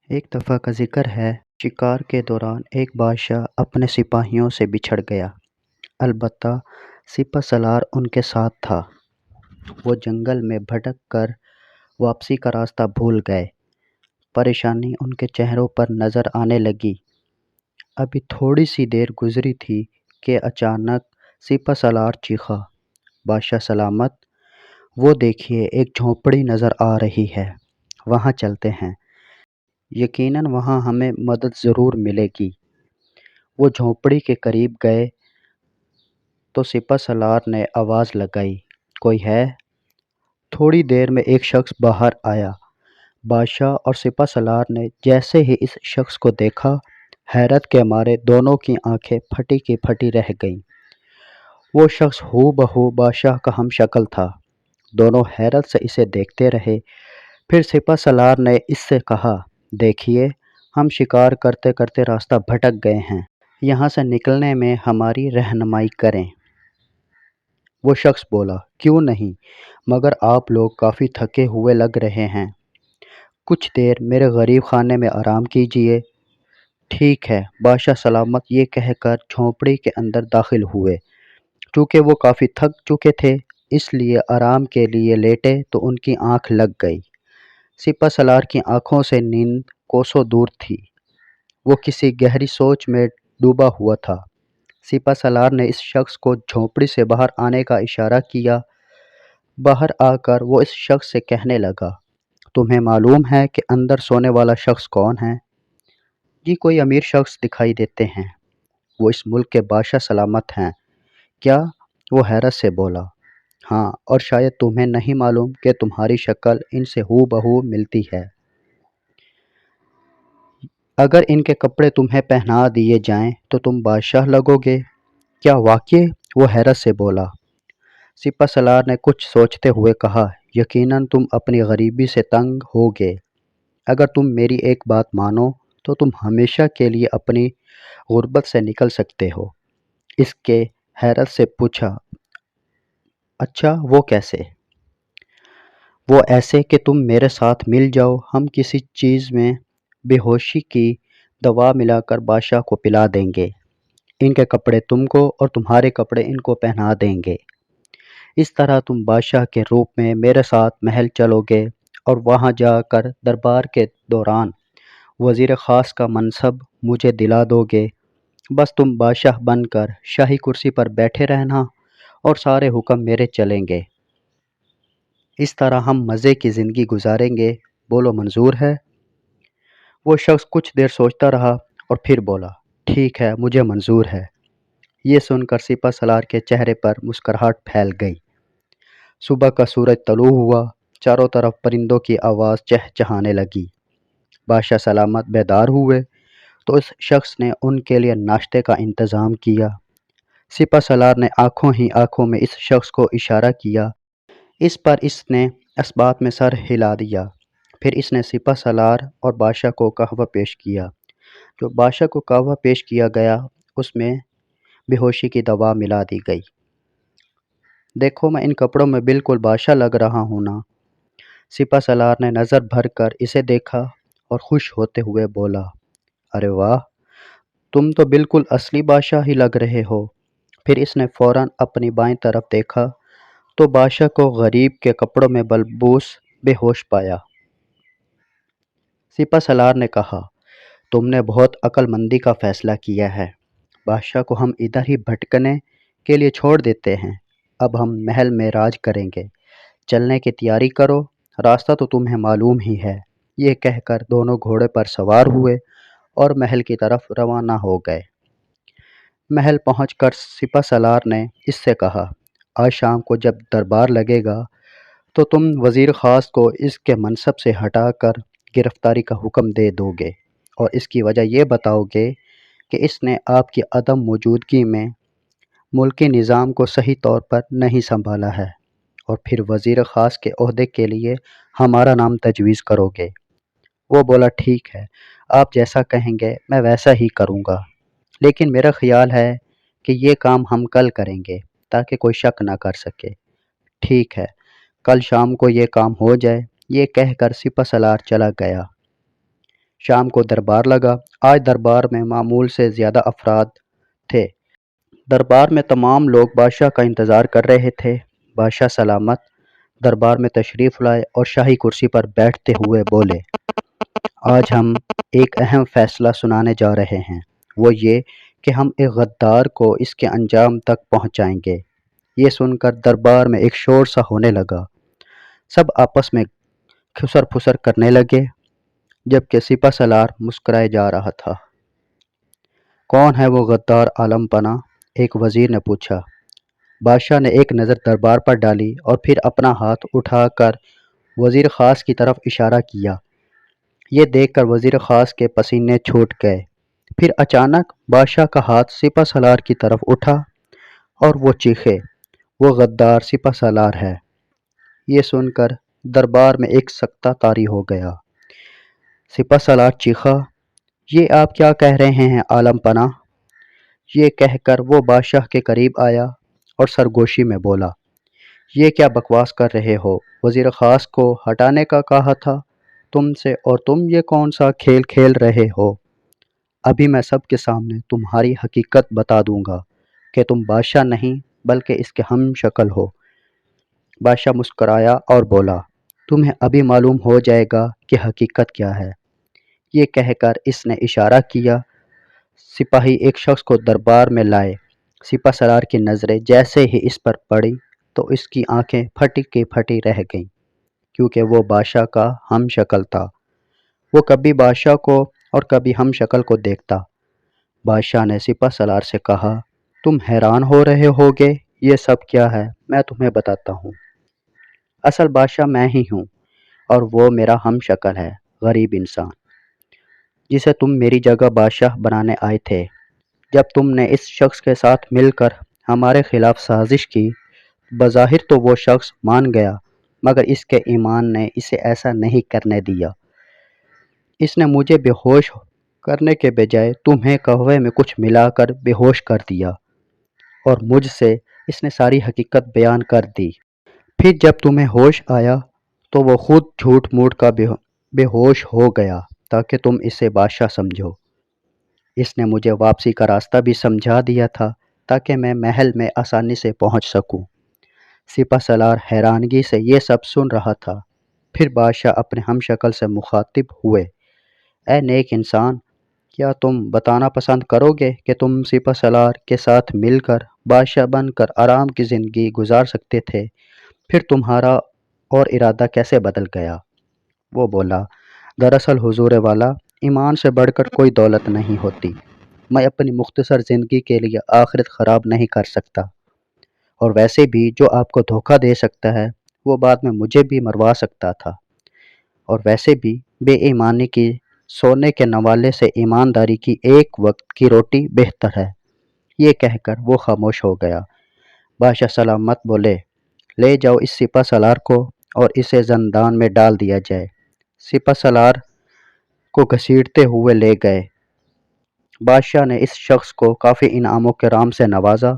ایک دفعہ کا ذکر ہے، شکار کے دوران ایک بادشاہ اپنے سپاہیوں سے بچھڑ گیا، البتہ سپہ سالار ان کے ساتھ تھا۔ وہ جنگل میں بھٹک کر واپسی کا راستہ بھول گئے۔ پریشانی ان کے چہروں پر نظر آنے لگی۔ ابھی تھوڑی سی دیر گزری تھی کہ اچانک سپہ سالار چیخا، بادشاہ سلامت! وہ دیکھیے، ایک جھونپڑی نظر آ رہی ہے، وہاں چلتے ہیں، یقیناً وہاں ہمیں مدد ضرور ملے گی۔ وہ جھونپڑی کے قریب گئے تو سپہ سالار نے آواز لگائی، کوئی ہے؟ تھوڑی دیر میں ایک شخص باہر آیا۔ بادشاہ اور سپہ سالار نے جیسے ہی اس شخص کو دیکھا، حیرت کے مارے دونوں کی آنکھیں پھٹی کی پھٹی رہ گئیں۔ وہ شخص ہو بہو بادشاہ کا ہم شکل تھا۔ دونوں حیرت سے اسے دیکھتے رہے۔ پھر سپہ سالار نے اس سے کہا، دیکھیے، ہم شکار کرتے کرتے راستہ بھٹک گئے ہیں، یہاں سے نکلنے میں ہماری رہنمائی کریں۔ وہ شخص بولا، کیوں نہیں، مگر آپ لوگ کافی تھکے ہوئے لگ رہے ہیں، کچھ دیر میرے غریب خانے میں آرام کیجیے۔ ٹھیک ہے، بادشاہ سلامت یہ کہہ کر جھونپڑی کے اندر داخل ہوئے۔ چونکہ وہ کافی تھک چکے تھے، اس لیے آرام کے لیے لیٹے تو ان کی آنکھ لگ گئی۔ سپہ سالار کی آنکھوں سے نیند کوسوں دور تھی، وہ کسی گہری سوچ میں ڈوبا ہوا تھا۔ سپہ سالار نے اس شخص کو جھونپڑی سے باہر آنے کا اشارہ کیا۔ باہر آ کر وہ اس شخص سے کہنے لگا، تمہیں معلوم ہے کہ اندر سونے والا شخص کون ہے؟ جی، کوئی امیر شخص دکھائی دیتے ہیں، وہ اس ملک کے بادشاہ سلامت ہیں۔ کیا؟ وہ حیرت سے بولا، ہاں، اور شاید تمہیں نہیں معلوم کہ تمہاری شکل ان سے ہو بہو ملتی ہے۔ اگر ان کے کپڑے تمہیں پہنا دیے جائیں تو تم بادشاہ لگو گے۔ کیا واقعی؟ وہ حیرت سے بولا۔ سپہ سالار نے کچھ سوچتے ہوئے کہا، یقیناً تم اپنی غریبی سے تنگ ہوگے۔ اگر تم میری ایک بات مانو تو تم ہمیشہ کے لیے اپنی غربت سے نکل سکتے ہو۔ اس کے حیرت سے پوچھا، اچھا، وہ کیسے؟ وہ ایسے کہ تم میرے ساتھ مل جاؤ، ہم کسی چیز میں بے ہوشی کی دوا ملا کر بادشاہ کو پلا دیں گے، ان کے کپڑے تم کو اور تمہارے کپڑے ان کو پہنا دیں گے۔ اس طرح تم بادشاہ کے روپ میں میرے ساتھ محل چلو گے اور وہاں جا کر دربار کے دوران وزیر خاص کا منصب مجھے دلا دو گے۔ بس تم بادشاہ بن کر شاہی کرسی پر بیٹھے رہنا اور سارے حکم میرے چلیں گے۔ اس طرح ہم مزے کی زندگی گزاریں گے، بولو منظور ہے؟ وہ شخص کچھ دیر سوچتا رہا اور پھر بولا، ٹھیک ہے، مجھے منظور ہے۔ یہ سن کر سپہ سالار کے چہرے پر مسکراہٹ پھیل گئی۔ صبح کا سورج طلوع ہوا، چاروں طرف پرندوں کی آواز چہچہانے لگی۔ بادشاہ سلامت بیدار ہوئے تو اس شخص نے ان کے لیے ناشتے کا انتظام کیا۔ سپہ سالار نے آنکھوں ہی آنکھوں میں اس شخص کو اشارہ کیا، اس پر اس نے اسبات میں سر ہلا دیا۔ پھر اس نے سپہ سالار اور بادشاہ کو قہوہ پیش کیا۔ جو بادشاہ کو قہوہ پیش کیا گیا اس میں بے ہوشی کی دوا ملا دی گئی۔ دیکھو، میں ان کپڑوں میں بالکل بادشاہ لگ رہا ہوں نا؟ سپہ سالار نے نظر بھر کر اسے دیکھا اور خوش ہوتے ہوئے بولا، ارے واہ، تم تو بالکل اصلی بادشاہ ہی لگ رہے ہو۔ پھر اس نے فوراً اپنی بائیں طرف دیکھا تو بادشاہ کو غریب کے کپڑوں میں ملبوس بے ہوش پایا۔ سپہ سالار نے کہا، تم نے بہت عقل مندی کا فیصلہ کیا ہے۔ بادشاہ کو ہم ادھر ہی بھٹکنے کے لیے چھوڑ دیتے ہیں، اب ہم محل میں راج کریں گے۔ چلنے کی تیاری کرو، راستہ تو تمہیں معلوم ہی ہے۔ یہ کہہ کر دونوں گھوڑے پر سوار ہوئے اور محل کی طرف روانہ ہو گئے۔ محل پہنچ کر سپہ سالار نے اس سے کہا، آج شام کو جب دربار لگے گا تو تم وزیر خاص کو اس کے منصب سے ہٹا کر گرفتاری کا حکم دے دو گے اور اس کی وجہ یہ بتاؤ گے کہ اس نے آپ کی عدم موجودگی میں ملکی نظام کو صحیح طور پر نہیں سنبھالا ہے، اور پھر وزیر خاص کے عہدے کے لیے ہمارا نام تجویز کرو گے۔ وہ بولا، ٹھیک ہے، آپ جیسا کہیں گے میں ویسا ہی کروں گا، لیکن میرا خیال ہے کہ یہ کام ہم کل کریں گے تاکہ کوئی شک نہ کر سکے۔ ٹھیک ہے، کل شام کو یہ کام ہو جائے۔ یہ کہہ کر سپہ سالار چلا گیا۔ شام کو دربار لگا۔ آج دربار میں معمول سے زیادہ افراد تھے۔ دربار میں تمام لوگ بادشاہ کا انتظار کر رہے تھے۔ بادشاہ سلامت دربار میں تشریف لائے اور شاہی کرسی پر بیٹھتے ہوئے بولے، آج ہم ایک اہم فیصلہ سنانے جا رہے ہیں، وہ یہ کہ ہم ایک غدار کو اس کے انجام تک پہنچائیں گے۔ یہ سن کر دربار میں ایک شور سا ہونے لگا۔ سب آپس میں کھسر پھسر کرنے لگے، جبکہ سپہ سالار مسکرائے جا رہا تھا۔ کون ہے وہ غدار عالم پناہ؟ ایک وزیر نے پوچھا۔ بادشاہ نے ایک نظر دربار پر ڈالی اور پھر اپنا ہاتھ اٹھا کر وزیر خاص کی طرف اشارہ کیا۔ یہ دیکھ کر وزیر خاص کے پسینے چھوٹ گئے۔ پھر اچانک بادشاہ کا ہاتھ سپہ سالار کی طرف اٹھا اور وہ چیخے، وہ غدار سپہ سالار ہے۔ یہ سن کر دربار میں ایک سکتہ طاری ہو گیا۔ سپہ سالار چیخا، یہ آپ کیا کہہ رہے ہیں عالم پناہ؟ یہ کہہ کر وہ بادشاہ کے قریب آیا اور سرگوشی میں بولا، یہ کیا بکواس کر رہے ہو؟ وزیر خاص کو ہٹانے کا کہا تھا تم سے، اور تم یہ کون سا کھیل کھیل رہے ہو؟ ابھی میں سب کے سامنے تمہاری حقیقت بتا دوں گا کہ تم بادشاہ نہیں بلکہ اس کے ہم شکل ہو۔ بادشاہ مسکرایا اور بولا، تمہیں ابھی معلوم ہو جائے گا کہ حقیقت کیا ہے۔ یہ کہہ کر اس نے اشارہ کیا۔ سپاہی ایک شخص کو دربار میں لائے۔ سپہ سالار کی نظریں جیسے ہی اس پر پڑی تو اس کی آنکھیں پھٹی کی پھٹی رہ گئیں، کیونکہ وہ بادشاہ کا ہم شکل تھا۔ وہ کبھی بادشاہ کو اور کبھی ہم شکل کو دیکھتا۔ بادشاہ نے سپہ سالار سے کہا، تم حیران ہو رہے ہوگے یہ سب کیا ہے، میں تمہیں بتاتا ہوں۔ اصل بادشاہ میں ہی ہوں، اور وہ میرا ہم شکل ہے، غریب انسان، جسے تم میری جگہ بادشاہ بنانے آئے تھے۔ جب تم نے اس شخص کے ساتھ مل کر ہمارے خلاف سازش کی، بظاہر تو وہ شخص مان گیا، مگر اس کے ایمان نے اسے ایسا نہیں کرنے دیا۔ اس نے مجھے بے ہوش کرنے کے بجائے تمہیں قہوے میں کچھ ملا کر بے ہوش کر دیا، اور مجھ سے اس نے ساری حقیقت بیان کر دی۔ پھر جب تمہیں ہوش آیا تو وہ خود جھوٹ موٹ کا بے ہوش ہو گیا تاکہ تم اسے بادشاہ سمجھو۔ اس نے مجھے واپسی کا راستہ بھی سمجھا دیا تھا تاکہ میں محل میں آسانی سے پہنچ سکوں۔ سپہ سالار حیرانگی سے یہ سب سن رہا تھا۔ پھر بادشاہ اپنے ہم شکل سے مخاطب ہوئے، اے نیک انسان، کیا تم بتانا پسند کرو گے کہ تم سپہ سالار کے ساتھ مل کر بادشاہ بن کر آرام کی زندگی گزار سکتے تھے؟ پھر تمہارا اور ارادہ کیسے بدل گیا؟ وہ بولا، دراصل حضور والا، ایمان سے بڑھ کر کوئی دولت نہیں ہوتی۔ میں اپنی مختصر زندگی کے لیے آخرت خراب نہیں کر سکتا، اور ویسے بھی جو آپ کو دھوکہ دے سکتا ہے وہ بعد میں مجھے بھی مروا سکتا تھا، اور ویسے بھی بے ایمانی کی سونے کے نوالے سے ایمانداری کی ایک وقت کی روٹی بہتر ہے۔ یہ کہہ کر وہ خاموش ہو گیا۔ بادشاہ سلامت بولے، لے جاؤ اس سپہ سالار کو اور اسے زندان میں ڈال دیا جائے۔ سپہ سالار کو گھسیٹتے ہوئے لے گئے۔ بادشاہ نے اس شخص کو کافی انعام و کرام سے نوازا